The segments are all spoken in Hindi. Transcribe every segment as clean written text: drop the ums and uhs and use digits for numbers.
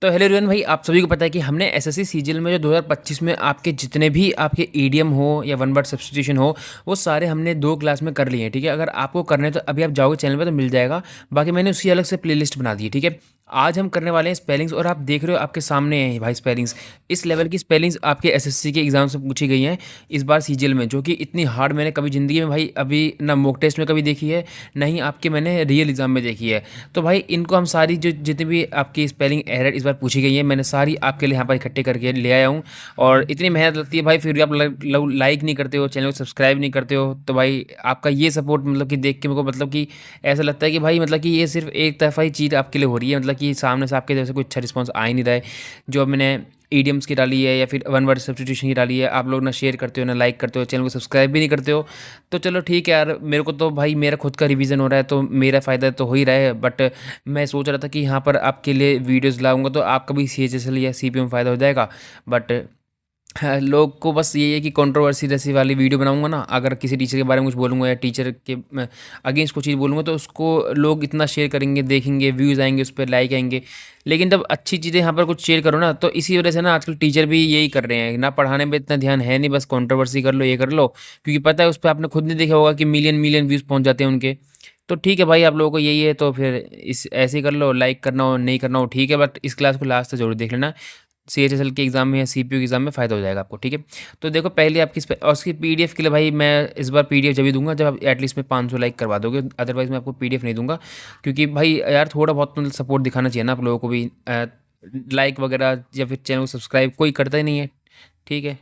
तो हेलो एवरीवन भाई, आप सभी को पता है कि हमने एसएससी सीजीएल में जो 2025 में आपके जितने भी आपके ईडीएम हो या वन वर्ड सब्स्टिट्यूशन हो, वो सारे हमने 2 क्लास में कर लिए हैं। ठीक है, अगर आपको करने हैं तो अभी आप जाओगे चैनल पे तो मिल जाएगा। बाकी मैंने उसकी अलग से प्लेलिस्ट बना दी है। ठीक है, आज हम करने वाले हैं स्पेलिंग्स, और आप देख रहे हो आपके सामने हैं भाई स्पेलिंग्स। इस लेवल की स्पेलिंग्स आपके एसएससी के एग्जाम से पूछी गई हैं इस बार सीजीएल में, जो कि इतनी हार्ड मैंने कभी ज़िंदगी में भाई अभी ना मॉक टेस्ट में कभी देखी है, ना ही आपके मैंने रियल एग्जाम में देखी है। तो भाई इनको हम सारी जो जितनी भी आपकी स्पेलिंग एरर इस बार पूछी गई है, मैंने सारी आपके लिए यहाँ पर इकट्ठे करके ले आया हूँ। और इतनी मेहनत लगती है भाई, फिर भी आप लाइक नहीं करते हो, चैनल को सब्सक्राइब नहीं करते हो, तो भाई आपका ये सपोर्ट मतलब कि देख के मेरे को मतलब कि ऐसा लगता है कि भाई मतलब कि ये सिर्फ एक तरफा ही चीज़ आपके लिए हो रही है, मतलब कि सामने से आपके जैसे कोई अच्छा रिस्पॉन्स आ ही नहीं रहा है। जो अब मैंने ईडियम्स की डाली है या फिर वन वर्ड सब्स्टिट्यूशन की डाली है, आप लोग ना शेयर करते हो ना लाइक करते हो, चैनल को सब्सक्राइब भी नहीं करते हो। तो चलो ठीक है यार, मेरे को तो भाई मेरा खुद का रिवीजन हो रहा है तो मेरा फ़ायदा तो हो ही रहा है, बट मैं सोच रहा था कि यहाँ पर आपके लिए वीडियोस लाऊंगा तो आपका भी सीएचएसएल या सीपीएम फ़ायदा हो जाएगा। बट हाँ, लोग को बस यही है कि कंट्रोवर्सी जैसी वाली वीडियो बनाऊंगा ना, अगर किसी टीचर के बारे में कुछ बोलूँगा या टीचर के अगेंस्ट कुछ चीज़ बोलूँगा तो उसको लोग इतना शेयर करेंगे, देखेंगे, व्यूज़ आएंगे, उस पर लाइक आएंगे। लेकिन जब अच्छी चीज़ें यहाँ पर कुछ शेयर करो ना, तो इसी वजह से ना आजकल टीचर भी यही कर रहे हैं ना, पढ़ाने में इतना ध्यान है नहीं, बस कंट्रोवर्सी कर लो, ये कर लो, क्योंकि पता है उस पर आपने खुद नहीं देखा होगा कि मिलियन मिलियन व्यूज़ पहुँच जाते हैं उनके। तो ठीक है भाई, आप लोगों को यही है तो फिर इस ऐसे ही कर लो, लाइक करना हो नहीं करना हो ठीक है, बट इस क्लास को लास्ट तक जरूर देख लेना। सीएचएसएल के एग्जाम में या सीपीयू के एग्जाम में फ़ायदा हो जाएगा आपको। ठीक है, तो देखो पहले आपकी और उसकी पीडीएफ के लिए भाई मैं इस बार पीडीएफ जब भी दूंगा जब आप एटलीस्ट में 500 लाइक करवा दोगे, अदरवाइज़ मैं आपको पीडीएफ नहीं दूंगा। क्योंकि भाई यार थोड़ा बहुत मतलब सपोर्ट दिखाना चाहिए ना आप लोगों को भी। लाइक वगैरह या फिर चैनल को सब्सक्राइब कोई करता ही नहीं है। ठीक है,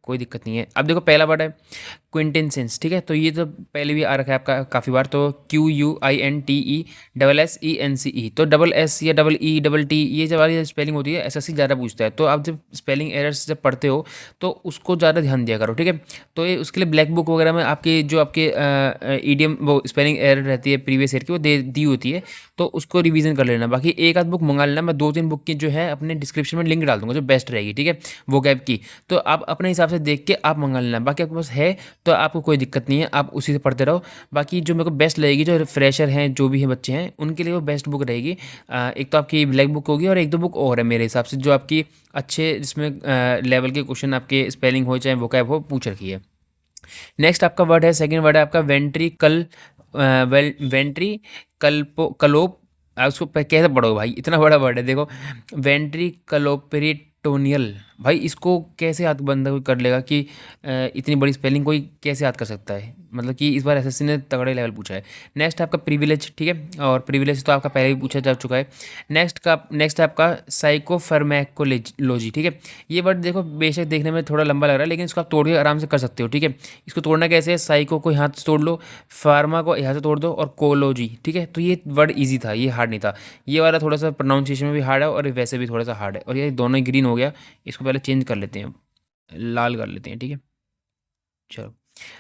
कोई दिक्कत नहीं है। अब देखो पहला वर्ड है क्विंटेंसेंस। ठीक है, तो ये तो पहले भी आ रखा है आपका काफ़ी बार, तो QUINTESSENCE, तो डबल एस या डबल ई डबल टी ये जब वाली स्पेलिंग होती है एसएससी ज़्यादा पूछता है। तो आप जब स्पेलिंग एरर्स जब पढ़ते हो तो उसको ज़्यादा ध्यान दिया करो। ठीक है, तो ये उसके लिए ब्लैक बुक वगैरह में आपके जो आपके ईडीएम वो स्पेलिंग एरर रहती है प्रीवियस ईयर की, वो दे दी होती है, तो उसको रिवीजन कर लेना। बाकी एक आध बुक मंगा लेना, मैं 2-3 बुक की जो है अपने डिस्क्रिप्शन में लिंक डाल दूंगा जो बेस्ट रहेगी। ठीक है, वो कैब की, तो आप अपने हिसाब से देख के आप मंगा लेना। बाकी आपके पास है तो आपको कोई दिक्कत नहीं है, आप उसी से पढ़ते रहो। बाकी जो मेरे को बेस्ट लगेगी, जो फ्रेशर हैं जो भी हैं बच्चे हैं उनके लिए वो बेस्ट बुक रहेगी। एक तो आपकी ब्लैक बुक होगी और एक दो बुक और है मेरे हिसाब से जो आपकी अच्छे जिसमें लेवल के क्वेश्चन आपके स्पेलिंग हो चाहे वोकैब हो पूछ रखी है। नेक्स्ट आपका वर्ड है, सेकंड वर्ड है आपका वेंट्रिकल, वेंट्री कलोप। उसको कैसे पढ़ोगे भाई, इतना बड़ा वर्ड है देखो, वेंट्रिकलोपेरिटोनियल। भाई इसको कैसे याद बंदा कोई कर लेगा कि इतनी बड़ी स्पेलिंग कोई कैसे याद कर सकता है, मतलब कि इस बार एसएससी ने तगड़े लेवल पूछा है। नेक्स्ट आपका प्रिविलेज। ठीक है, और प्रिविलेज तो आपका पहले भी पूछा जा चुका है। नेक्स्ट आपका साइकोफार्मेकोलॉजी। ठीक है, ये वर्ड देखो बेशक देखने में थोड़ा लंबा लग रहा है, लेकिन इसको आप तोड़ के आराम से कर सकते हो। ठीक है, इसको तोड़ना कैसे है, साइको को यहाँ से तोड़ लो, फार्मा को यहाँ से तोड़ दो, और कोलोजी। ठीक है, तो ये वर्ड ईजी था, ये हार्ड नहीं था। ये वाला थोड़ा सा प्रोनाउंसिएशन में भी हार्ड है और वैसे भी थोड़ा सा हार्ड है, और ये दोनों ग्रीन हो गया। इसको पहले चेंज कर लेते हैं, लाल कर लेते हैं। ठीक है, चलो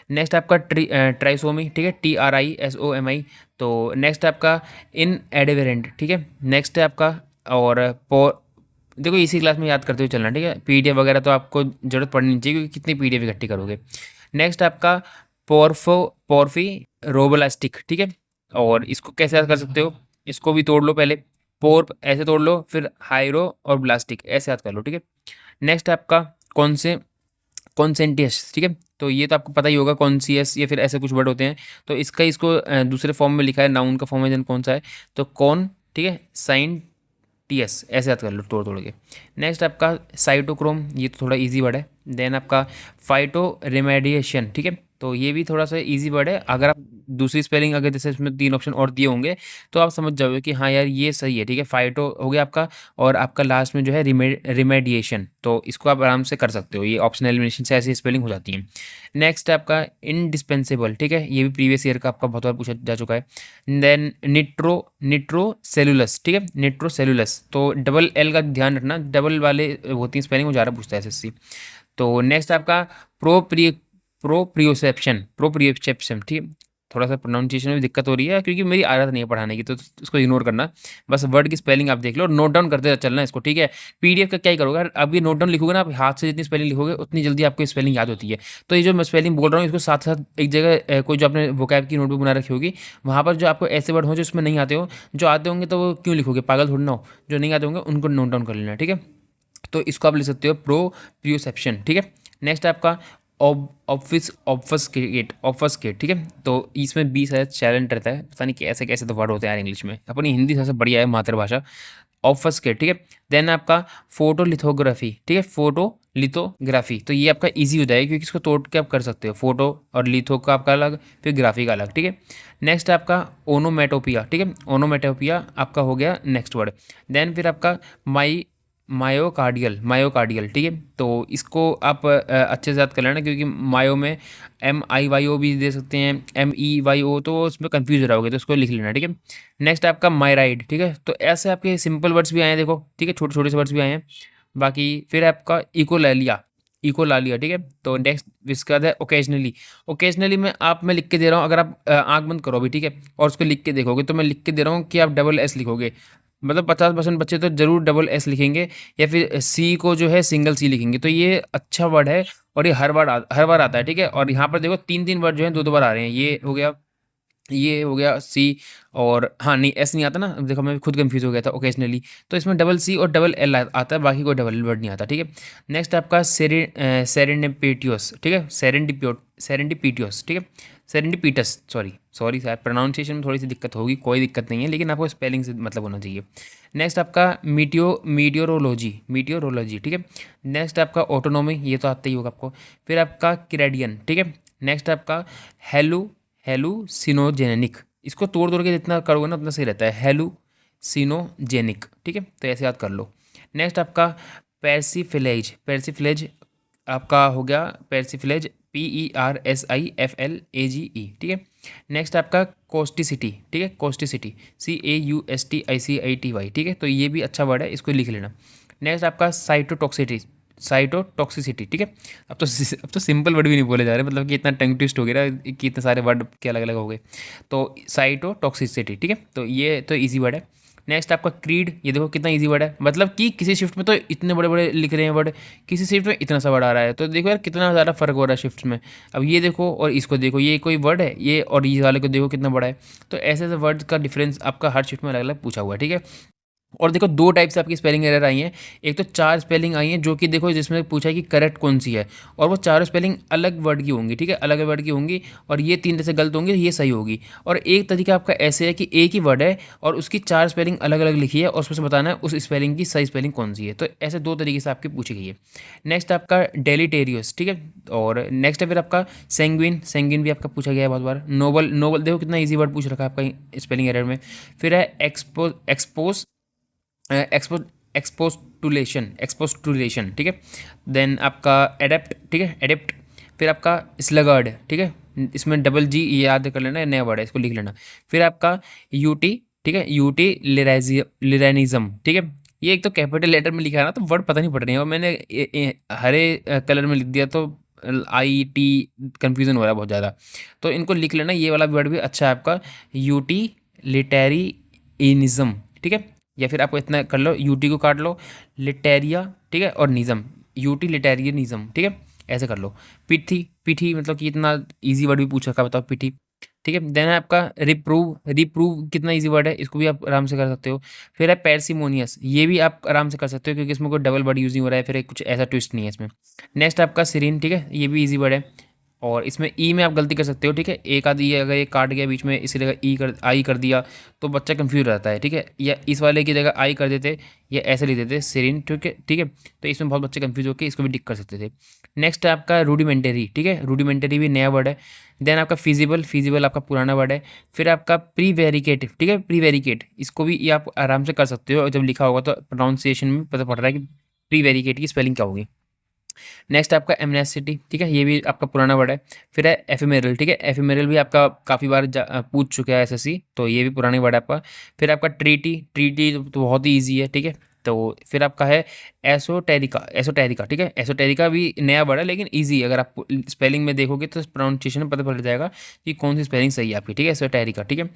नेक्स्ट आपका ट्राइसोमी। ठीक है, TRISOMI। तो नेक्स्ट आपका इन एडेवेरेंट। ठीक है, नेक्स्ट है आपका और देखो इसी क्लास में याद करते हुए चलना। ठीक है, पीडीएफ वगैरह तो आपको जरूरत पड़नी नहीं चाहिए, क्योंकि कितनी पीडीएफ इकट्ठी करोगे। नेक्स्ट आपका पोर्फी रोबलास्टिक। ठीक है, और इसको कैसे याद कर सकते हो, इसको भी तोड़ लो पहले, पोर्प ऐसे तोड़ लो, फिर हाइरो और ब्लास्टिक ऐसे याद कर लो। ठीक है, नेक्स्ट आपका कौन से कॉन्सेंटियस। ठीक है, तो ये तो आपको पता ही होगा, कॉन्सियस या फिर ऐसे कुछ वर्ड होते हैं। तो इसका इसको दूसरे फॉर्म में लिखा है, नाउन का फॉर्म है, जन कौन सा है, तो कौन। ठीक है, साइन टीएस ऐसे याद कर लो तोड़ तोड़ के। नेक्स्ट आपका साइटोक्रोम, ये तो थोड़ा इजी वर्ड है। देन आपका फाइटो रेमेडिएशन। ठीक है, तो ये भी थोड़ा सा इजी वर्ड है। अगर आप दूसरी स्पेलिंग अगर जैसे इसमें 3 ऑप्शन और दिए होंगे तो आप समझ जाओगे कि हाँ यार ये सही है। ठीक है, फाइटो हो गया आपका, और आपका लास्ट में जो है रिमेडिएशन, तो इसको आप आराम से कर सकते हो, ये ऑप्शन एलिमिनेशन से ऐसी स्पेलिंग हो जाती है। नेक्स्ट आपका इंडिस्पेंसेबल। ठीक है, ये भी प्रीवियस ईयर का आपका बहुत बार पूछा जा चुका है। Then nitro cellulose. ठीक है, निट्रो सेलुलस, तो डबल एल का ध्यान रखना, डबल वाले होती है स्पेलिंग, वो ज़्यादा पूछता है एसएससी। तो नेक्स्ट आपका प्रोप्रियोसेप्शन। ठीक है, थोड़ा सा प्रोनाउंसिएशन में दिक्कत हो रही है क्योंकि मेरी आदत नहीं है पढ़ाने की, तो इसको इग्नोर करना। बस वर्ड की स्पेलिंग आप देख लो और नोट डाउन करते चलना इसको, ठीक है। पीडीएफ का क्या ही करोगे, अब ये नोट डाउन लिखोगे ना, आप हाथ से जितनी स्पेलिंग लिखोगे उतनी जल्दी आपको स्पेलिंग याद होती है। तो ये जो मैं स्पेलिंग बोल रहा हूँ इसको साथ साथ एक जगह कोई जो आपने वोकैब की नोटबुक बना रखी होगी, वहाँ पर जो आपको ऐसे वर्ड हो जो इसमें नहीं आते हो, जो आते होंगे तो वो क्यों लिखोगे, पागल थोड़ी ना हो, जो नहीं आते होंगे उनको नोट डाउन कर लेना, ठीक है। तो इसको आप लिख सकते हो प्रोप्रियोसेप्शन, ठीक है। नेक्स्ट आपका ऑब्फस्केट, ठीक है। तो इसमें 20 रहता है, पता नहीं कैसे कैसे तो वर्ड होते हैं यार इंग्लिश में, अपनी हिंदी सबसे बढ़िया है मातृभाषा। ऑब्फस्केट, ठीक है। देन आपका फोटोलिथोग्राफी, ठीक है, फोटोलिथोग्राफी, तो ये आपका इजी हो जाएगा क्योंकि इसको तोड़ के आप कर सकते हो, फोटो और लिथो का आपका अलग, फिर ग्राफी का अलग, ठीक है। नेक्स्ट आपका ओनोमेटोपिया, ठीक है, ओनोमेटोपिया आपका हो गया नेक्स्ट वर्ड। देन फिर आपका मायोकार्डियल, ठीक है। तो इसको आप अच्छे से याद कर लेना क्योंकि मायो में MIYO भी दे सकते हैं, MEYO, तो उसमें कंफ्यूज हो रहोगे, तो इसको लिख लेना, ठीक है। नेक्स्ट आपका मायराइड, ठीक है। तो ऐसे आपके सिंपल वर्ड्स भी आए हैं देखो, ठीक है, छोटे छोटे से वर्ड्स भी आए हैं। बाकी फिर आपका इकोलालिया, ठीक है। तो नेक्स्ट इसके बाद है ओकेजनली मैं लिख के दे रहा हूँ, अगर आप आँख बंद करो अभी, ठीक है, और उसको लिख के देखोगे तो मैं लिख के दे रहा हूँ कि आप डबल S लिखोगे, मतलब 50% बच्चे तो जरूर डबल S लिखेंगे, या फिर C को जो है सिंगल C लिखेंगे। तो ये अच्छा वर्ड है और ये हर बार आता है, ठीक है। और यहाँ पर देखो 3 वर्ड जो है 2 बार आ रहे हैं, ये हो गया सी, और हाँ नहीं S नहीं आता ना, देखो मैं खुद कंफ्यूज हो गया था ओकेजनली। तो इसमें डबल C और डबल L आता है, बाकी कोई डबल वर्ड नहीं आता, ठीक है। नेक्स्ट आपका सेरेंडिपिटियस, ठीक है, सेरेंडिपिटियस, ठीक है, सेरेंडिपिटस, सॉरी सर, प्रोनाउंसिएशन में थोड़ी सी दिक्कत होगी, कोई दिक्कत नहीं है, लेकिन आपको स्पेलिंग से मतलब होना चाहिए। नेक्स्ट आपका मीटियोरोलॉजी, ठीक है। नेक्स्ट आपका ऑटोनॉमी, ये तो आता ही होगा आपको। फिर आपका किरेडियन, ठीक है। नेक्स्ट आपका हेलुसिनोजेनिक, इसको तोड़ के जितना करोगे ना उतना सही रहता है, हेलुसिनोजेनिक, ठीक है। तो ऐसे याद कर लो। नेक्स्ट आपका पेर्सिफ्लेज आपका हो गया, पेर्सिफ्लेज PERSIFLAGE, ठीक है। नेक्स्ट आपका कोस्टिसिटी, ठीक है, कोस्टिसिटी CAUSTICITY, ठीक है। तो ये भी अच्छा वर्ड है, इसको लिख लेना। नेक्स्ट आपका साइटोटॉक्सिसिटी, ठीक है। अब तो सिंपल वर्ड भी नहीं बोले जा रहे, मतलब कि इतना टंग ट्विस्ट हो गया ना कि इतने सारे वर्ड के अलग अलग हो गए। तो साइटोटॉक्सिसिटी, ठीक है, तो ये तो इजी वर्ड है। नेक्स्ट आपका क्रीड, ये देखो कितना इजी वर्ड है, मतलब कि किसी शिफ्ट में तो इतने बड़े बड़े लिख रहे हैं वर्ड, किसी शिफ्ट में इतना सा वर्ड आ रहा है, तो देखो यार कितना ज़्यादा फर्क हो रहा है शिफ्ट में। अब ये देखो और इसको देखो, ये कोई वर्ड है ये, और ये वाले को देखो कितना बड़ा है। तो ऐसे ऐसे वर्ड का डिफरेंस आपका हर शिफ्ट में अलग अलग पूछा हुआ है, ठीक है। और देखो 2 टाइप से आपकी स्पेलिंग एरर आई हैं, एक तो 4 स्पेलिंग आई हैं जो कि देखो जिसमें पूछा है कि करेक्ट कौन सी है, और वो 4 स्पेलिंग अलग वर्ड की होंगी, ठीक है, अलग वर्ड की होंगी, और ये 3 जैसे गलत होंगी, ये सही होगी। और एक तरीका आपका ऐसे है कि एक ही वर्ड है और उसकी 4 स्पेलिंग अलग अलग लिखी है और उसमें से बताना है उस स्पेलिंग की सही स्पेलिंग कौन सी है। तो ऐसे 2 तरीके से आपकी पूछी गई है। नेक्स्ट आपका डेलिटेरियस, ठीक है। और नेक्स्ट है फिर आपका सेंगुइन भी आपका पूछा गया है बहुत बार। नोबल देखो कितना ईजी वर्ड पूछ रखा है आपका स्पेलिंग एरर में। फिर है एक्सपोस्टुलेशन, ठीक है। देन आपका एडेप्ट, ठीक है, एडेप्ट। फिर आपका स्लगर्ड, ठीक है, इसमें डबल G याद कर लेना, नया वर्ड है, इसको लिख लेना। फिर आपका यूटी, ठीक है, यूटिलिरेनिज्म, ठीक है। ये एक तो कैपिटल लेटर में लिखा है ना, तो वर्ड पता नहीं पड़ रहे हैं, और मैंने हरे कलर में लिख दिया तो IT कन्फ्यूज़न हो रहा है बहुत ज़्यादा। तो इनको लिख लेना, ये वाला वर्ड भी अच्छा है आपका, यूटिलिटेरियनिज्म, ठीक है। या फिर आपको इतना कर लो, यूटी को काट लो, लिटेरिया, ठीक है, और निज़म, यूटिलिटेरियनिज्म, ठीक है, ऐसे कर लो। पीठी मतलब कि इतना इजी वर्ड भी पूछ रखा, बताओ पीठी, ठीक है। देन है आपका रिप्रूव कितना इजी वर्ड है, इसको भी आप आराम से कर सकते हो। फिर है पैरसिमोनियस, ये भी आप आराम से कर सकते हो क्योंकि इसमें कोई डबल वर्ड यूज नहीं हो रहा है, फिर कुछ ऐसा ट्विस्ट नहीं है इसमें। नेक्स्ट आपका सीरीन, ठीक है, ये भी इजी वर्ड है, और इसमें ई में आप गलती कर सकते हो, ठीक है, एक आधी अगर ये काट गया बीच में इसी जगह आई कर दिया तो बच्चा कंफ्यूज रहता है, ठीक है। या इस वाले की जगह आई कर देते या ऐसे लिख देते सीरीन, ठीक है, ठीक है। तो इसमें बहुत बच्चे कंफ्यूज होकर इसको भी टिक कर सकते थे। नेक्स्ट है आपका रूडिमेंटरी, ठीक है, रूडिमेंटरी भी नया वर्ड है। देन आपका फिजिबल आपका पुराना वर्ड है। फिर आपका प्रीवेरिकेट, ठीक है, प्रीवेरिकेट, इसको भी ये आप आराम से कर सकते हो, और जब लिखा होगा तो प्रोनाउंसिएशन में पता पड़ रहा है कि प्रीवेरिकेट की स्पेलिंग क्या होगी। नेक्स्ट आपका एमनेसिटी, ठीक है, ये भी आपका पुराना वर्ड है। फिर है एफिमेरल, ठीक है, एफिमेरल भी आपका काफ़ी बार पूछ चुका है SSC, तो ये भी पुरानी वर्ड है आपका। फिर आपका ट्रीटी तो बहुत ही ईजी है, ठीक है, तो फिर आपका है एसोटेरिका, एसोटेरिका, ठीक है। एसोटेरिका भी नया वर्ड है लेकिन ईजी, अगर आप स्पेलिंग में देखोगे तो प्रोनाउंसिएशन में पता पड़ जाएगा कि कौन सी स्पेलिंग सही है आपकी, ठीक है। एसोटेरिका, ठीक है।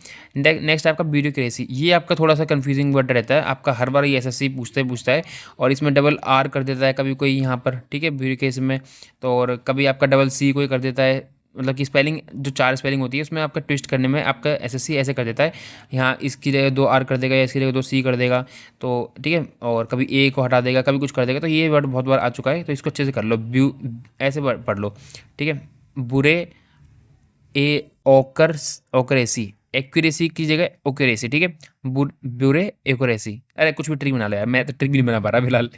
नेक्स्ट आपका ब्यूरोक्रेसी, ये आपका थोड़ा सा कंफ्यूजिंग वर्ड रहता है आपका, हर बार ये एसएससी पूछता है और इसमें डबल आर कर देता है कभी कोई यहाँ पर, ठीक है, ब्यूरोक्रेसी में। तो और कभी आपका डबल सी कोई कर देता है, मतलब कि स्पेलिंग जो 4 स्पेलिंग होती है उसमें आपका ट्विस्ट करने में आपका एसएससी ऐसे कर देता है, यहाँ इसकी जगह 2 आर कर देगा या इसकी जगह 2 सी कर देगा, तो ठीक है। और कभी ए को हटा देगा, कभी कुछ कर देगा, तो ये वर्ड बहुत बार आ चुका है, तो इसको अच्छे से कर लो, ऐसे पढ़ लो, ठीक है। बुरे ए ओकरेसी, एक्यूरेसी की जगह ओकरेसी, ठीक है। बुरे एक्यूरेसी, अरे कुछ भी ट्रिक बना लो यार, मैं तो ट्रिक भी नहीं बना पा रहा फिलहाल।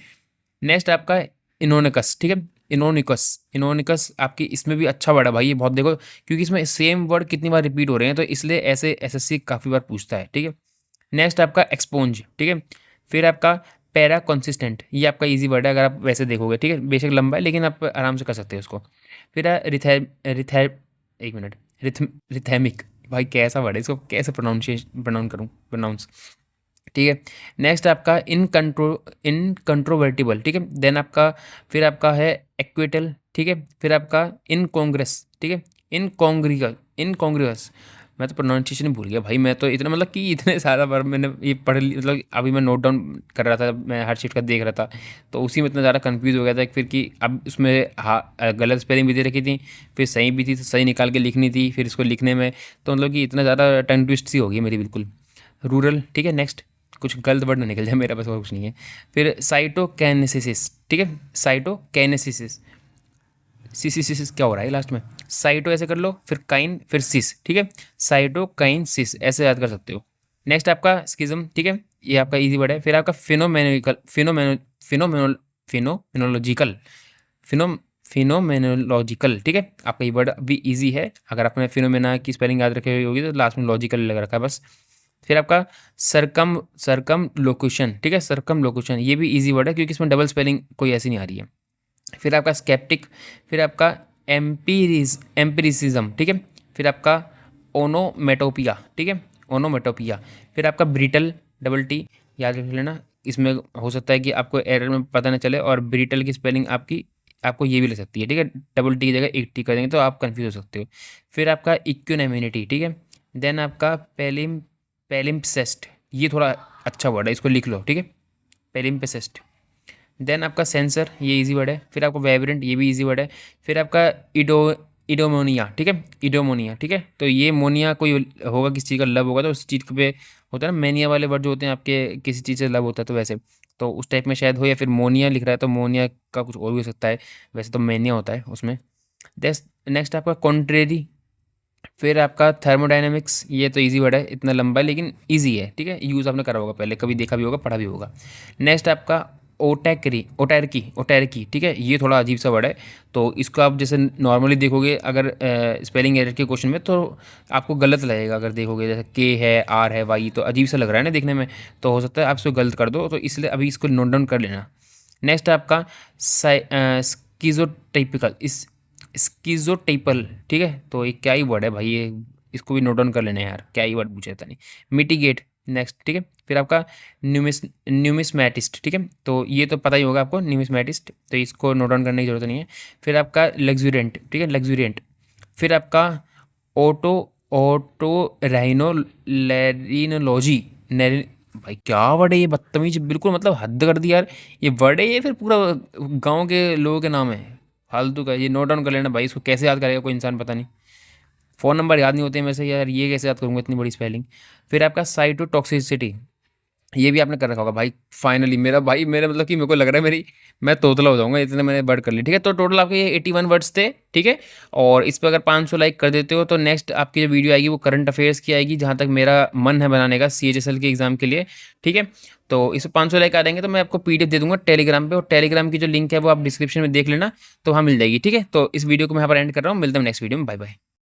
नेक्स्ट आपका इनोनिकस, ठीक है। इनोनिकस, इनोनिकस आपकी इसमें भी अच्छा वर्ड है भाई, ये बहुत देखो क्योंकि इसमें सेम वर्ड कितनी बार रिपीट हो रहे हैं, तो इसलिए ऐसे एसएससी काफ़ी बार पूछता है, ठीक है। नेक्स्ट आपका एक्सपोंज, ठीक है। फिर आपका पैरा कंसिस्टेंट, ये आपका इजी वर्ड है अगर आप वैसे देखोगे, ठीक है। बेशक लंबा है लेकिन आप आराम से कर सकते हो उसको। फिर एक मिनट, रिथेमिक, भाई कैसा वर्ड है, इसको कैसे प्रोनाउंस, ठीक है। नेक्स्ट आपका इनकंट्रोवर्टिबल, ठीक है। देन आपका फिर आपका है एक्विटल, ठीक है। फिर आपका इनकॉन्ग्रेस, ठीक है। इनकॉन्ग्रियस, मैं तो प्रोनाउंसिएशन भूल गया भाई, मैं तो इतना मतलब कि इतने सारा बार मैंने ये पढ़ ली, मतलब अभी मैं नोट डाउन कर रहा था, मैं हर शीट का देख रहा था, तो उसी में इतना ज़्यादा कंफ्यूज हो गया था फिर कि अब उसमें गलत स्पेलिंग भी दे रखी थी, फिर सही भी थी तो सही निकाल के लिखनी थी, फिर इसको लिखने में तो मतलब कि इतना ज़्यादा टंग ट्विस्ट सी हो गई मेरी बिल्कुल। रूरल, ठीक है। नेक्स्ट कुछ गलत वर्ड ना निकल जाए मेरा, बस और कुछ नहीं है। फिर साइटोकैनेसिस, ठीक है। साइटोकैनेसिस, सिस क्या हो रहा है लास्ट में, साइटो ऐसे कर लो, फिर काइन, फिर सिस, ठीक है। साइटोकाइन सिस ऐसे याद कर सकते हो। नेक्स्ट आपका स्किज्म, ठीक है, ये आपका इजी वर्ड है। फिर आपका फिनोमेनोलॉजिकल, फिनोमेनोलॉजिकल, ठीक है। आपका ये वर्ड भी इजी है, अगर आपने फिनोमेना की स्पेलिंग याद रखी होगी तो लास्ट में लॉजिकल लग रखा है बस। फिर आपका सरकम लोकेशन, ठीक है। सरकम लोकेशन ये भी इजी वर्ड है क्योंकि इसमें डबल स्पेलिंग कोई ऐसी नहीं आ रही है। फिर आपका स्केप्टिक, फिर आपका एम्पिरिसिज्म, ठीक है। फिर आपका ओनोमेटोपिया, ठीक है, ओनोमेटोपिया। फिर आपका ब्रिटल, डबल टी याद रख लेना, इसमें हो सकता है कि आपको एरर में पता न चले और ब्रिटल की स्पेलिंग आपको ये भी लग सकती है, ठीक है। डबल टी की जगह एक टी कर देंगे तो आप कंफ्यूज हो सकते हो। फिर आपका इक्विनेमिनिटी, ठीक है। देन आपका पेलिम्पसेस्ट, ये थोड़ा अच्छा वर्ड है, इसको लिख लो, ठीक है, पेलिम्पसेस्ट। देन आपका सेंसर, ये इजी वर्ड है। फिर आपका वाइब्रेंट, ये भी इजी वर्ड है। फिर आपका इडोमोनिया, ठीक है, इडोमोनिया, ठीक है। तो ये मोनिया कोई होगा, किसी चीज़ का लव होगा तो उस चीज़ पे होता है ना, मैनिया वाले वर्ड जो होते हैं आपके, किसी चीज़ से लव होता है तो वैसे, तो उस टाइप में शायद हो, या फिर मोनिया लिख रहा है तो मोनिया का कुछ और भी हो सकता है, वैसे तो मैनिया होता है उसमें। नेक्स्ट आपका कॉन्ट्रेरी। फिर आपका थर्मोडायनेमिक्स, ये तो इजी वर्ड है, इतना लंबा है लेकिन इजी है, ठीक है, यूज़ आपने करा होगा पहले, कभी देखा भी होगा, पढ़ा भी होगा। नेक्स्ट आपका ओटैरकी, ठीक है, ये थोड़ा अजीब सा वर्ड है, तो इसको आप जैसे नॉर्मली देखोगे अगर स्पेलिंग एरर के क्वेश्चन में तो आपको गलत लगेगा, अगर देखोगे जैसे के है, आर है, वाई, तो अजीब सा लग रहा है ना देखने में, तो हो सकता है आप इसको गलत कर दो, तो इसलिए अभी इसको नोट डाउन कर लेना। नेक्स्ट आपका स्कीजोटाइपिकल, स्कीजोटाइपल, ठीक है, तो ये क्या ही वर्ड है भाई, ये इसको भी नोट डाउन कर लेना यार, क्या ही वर्ड पूछा था नहीं। मिटिगेट, नेक्स्ट, ठीक है। फिर आपका न्यूमिस्मैटिस्ट, ठीक है, तो ये तो पता ही होगा आपको, न्यूमिस्मैटिस्ट, तो इसको नोट डाउन करने की जरूरत नहीं है। फिर आपका लग्जूरियंट, ठीक है, लग्जूरियंट। फिर आपका ऑटो राइनोलैरिनोलॉजी, भाई क्या वर्ड है ये, बदतमीज बिल्कुल, मतलब हद कर दी यार, ये वर्ड है ये, फिर पूरा गांव के लोगों के नाम है, फालतू का, ये नोट डाउन कर लेना भाई, इसको कैसे याद करेगा कोई इंसान, पता नहीं, फ़ोन नंबर याद नहीं होते हैं वैसे यार, ये कैसे याद करूँगा इतनी बड़ी स्पेलिंग। फिर आपका साइटोटॉक्सिसिटी, ये भी आपने कर रखा होगा भाई, फाइनली मेरा भाई, मेरा मतलब कि मेरे को लग रहा है मैं तोतला हो जाऊंगा, इतने मैंने वर्ड कर लिए, ठीक है। तो टोटल आपके ये 81 वर्ड्स थे, ठीक है। और इस पर अगर 500 लाइक कर देते हो तो नेक्स्ट आपकी जो वीडियो आएगी वो करंट अफेयर्स की आएगी, जहाँ तक मेरा मन है बनाने का CHSL के एग्ज़ाम के लिए, ठीक है। तो इस पर 500 लाइक आ जाएंगे तो मैं आपको PDF दे दूंगा टेलीग्राम पे, और टेलीग्राम की जो लिंक है वो आप डिस्क्रिप्शन में देख लेना, तो वहाँ मिल जाएगी, ठीक है। तो इस वीडियो को मैं यहाँ पर एंड कर रहा हूँ, मिलता हूँ नेक्स्ट वीडियो में, बाय बाय।